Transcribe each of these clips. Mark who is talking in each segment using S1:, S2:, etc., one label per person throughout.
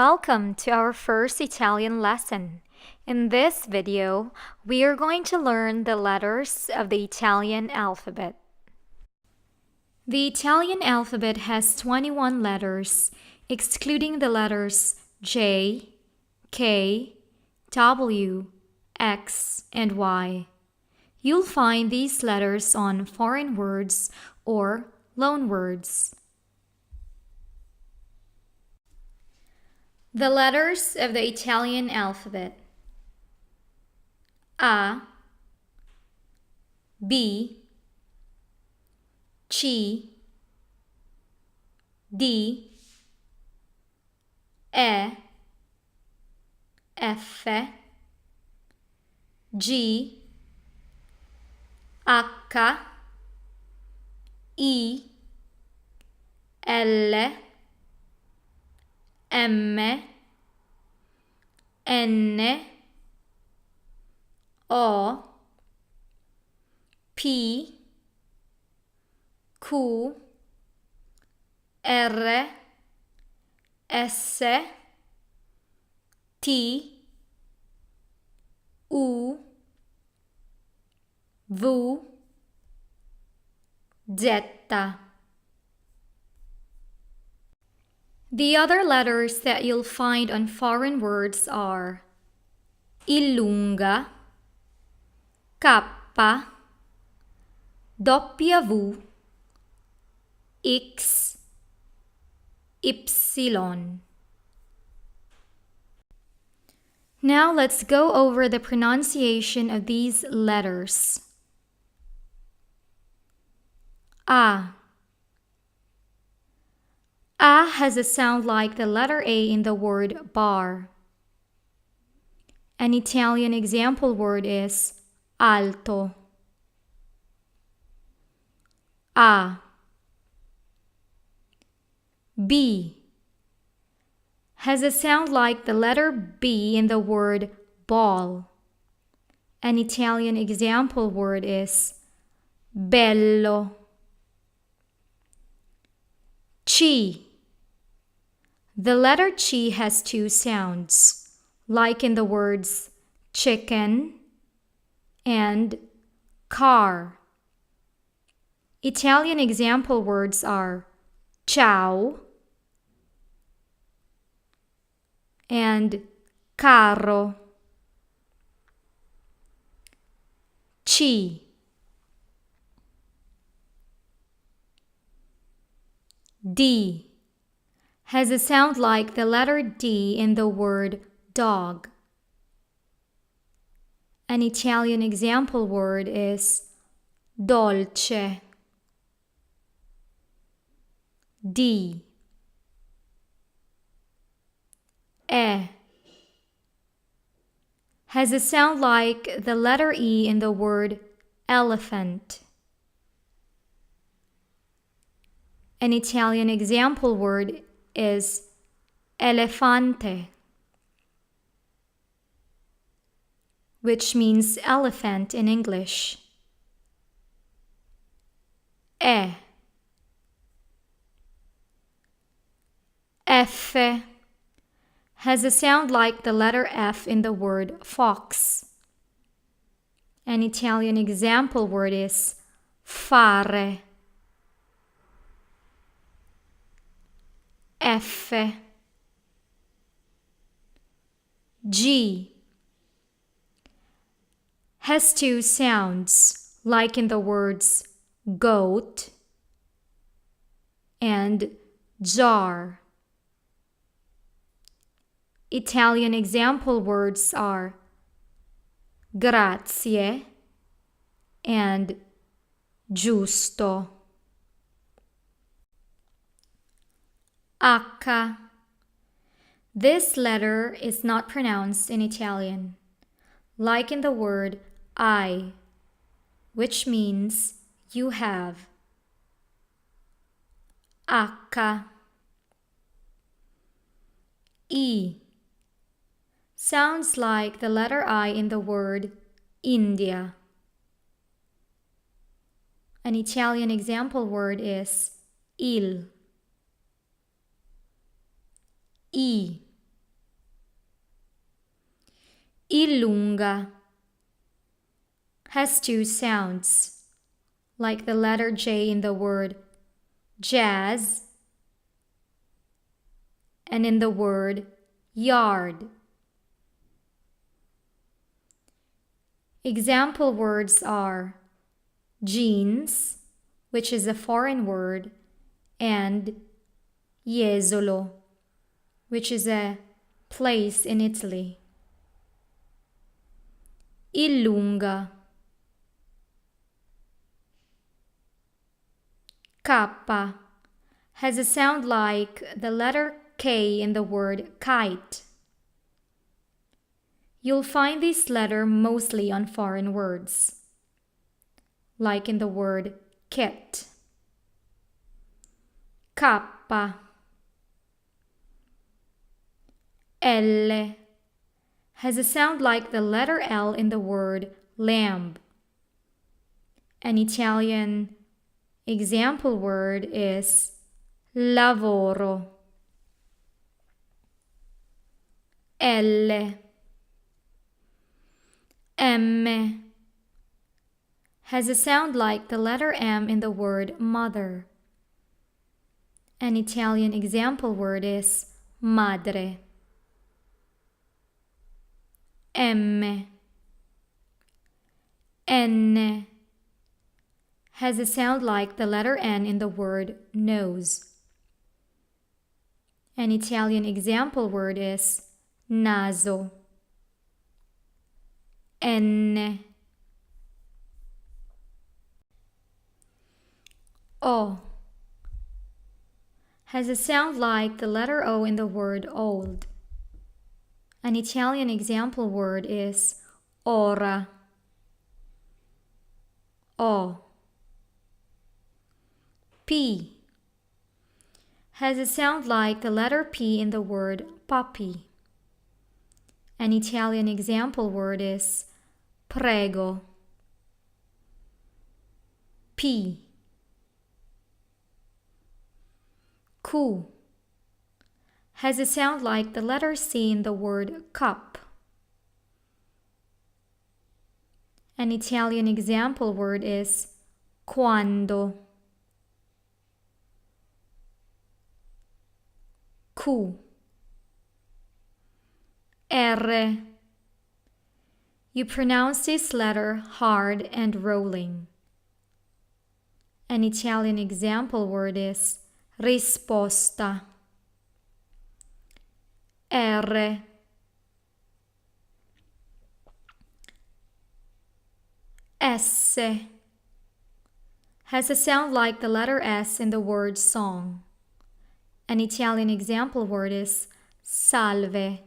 S1: Welcome to our first Italian lesson. In this video, we are going to learn the letters of the Italian alphabet. The Italian alphabet has 21 letters, excluding the letters J, K, W, X, and Y. You'll find these letters on foreign words or loanwords. The letters of the Italian alphabet: A, B, C, D, E, F, G, H, I, L, M, N, O, P, Q, R, S, T, U, V, Z. The other letters that you'll find on foreign words are illunga, K, W, X, Y. Now let's go over the pronunciation of these letters. A. A has a sound like the letter A in the word bar. An Italian example word is alto. A. B has a sound like the letter B in the word ball. An Italian example word is bello. C. The letter C has two sounds, like in the words chicken and car. Italian example words are ciao and carro. C. D has a sound like the letter D in the word dog. An Italian example word is dolce. D. E has a sound like the letter E in the word elephant. An Italian example word is elefante, which means elephant in English. E. F has a sound like the letter F in the word fox. An Italian example word is fare. F. G has two sounds, like in the words goat and jar. Italian example words are grazie and giusto. H. This letter is not pronounced in Italian, like in the word I, which means you have. H. E sounds like the letter I in the word India. An Italian example word is il. E. Ilunga has two sounds, like the letter J in the word jazz and in the word yard. Example words are jeans, which is a foreign word, and Jesolo, which is a place in Italy. Illunga. Kappa has a sound like the letter K in the word kite. You'll find this letter mostly on foreign words, like in the word kit. Kappa. L has a sound like the letter L in the word lamb. An Italian example word is lavoro. L. M has a sound like the letter M in the word mother. An Italian example word is madre. M. N has a sound like the letter N in the word nose. An Italian example word is naso. N. O has a sound like the letter O in the word old. An Italian example word is ora. O. P has a sound like the letter P in the word puppy. An Italian example word is prego. P. Q has a sound like the letter C in the word cup. An Italian example word is quando. Q. R. You pronounce this letter hard and rolling. An Italian example word is risposta. R. S has a sound like the letter S in the word song. An Italian example word is salve.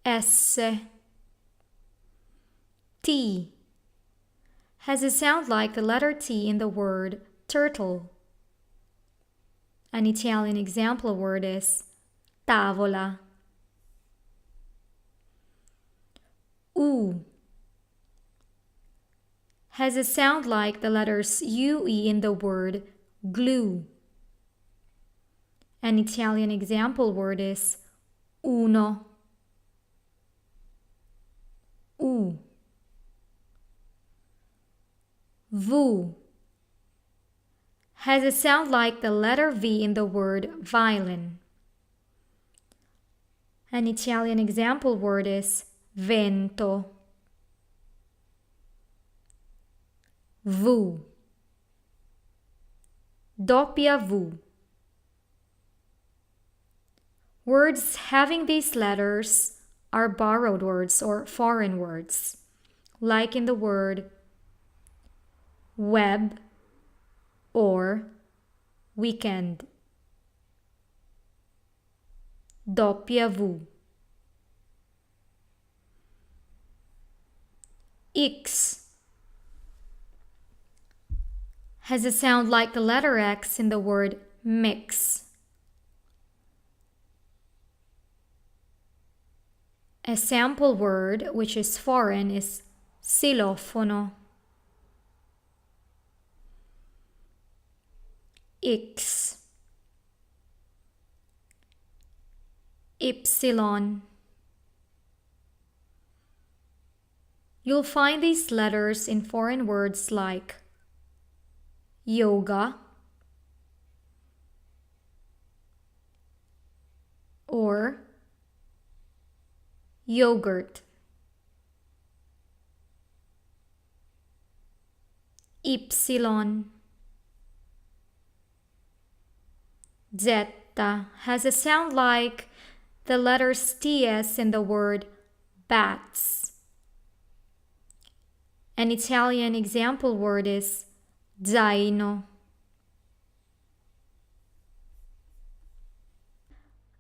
S1: S. T has a sound like the letter T in the word turtle. An Italian example word is tavola. U has a sound like the letters UE in the word glue. An Italian example word is uno. U. V has a sound like the letter V in the word violin. An Italian example word is vento. V. Doppia V. Words having these letters are borrowed words or foreign words, like in the word web or weekend. Doppia V. X has a sound like the letter X in the word mix. A sample word which is foreign is xylofono. X. Y. You'll find these letters in foreign words like yoga or yogurt. Ypsilon. Zeta has a sound like the letters TS in the word bats. An Italian example word is zaino.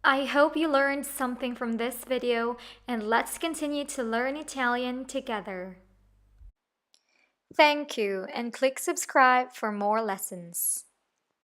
S1: I hope you learned something from this video, and let's continue to learn Italian together. Thank you, and click subscribe for more lessons.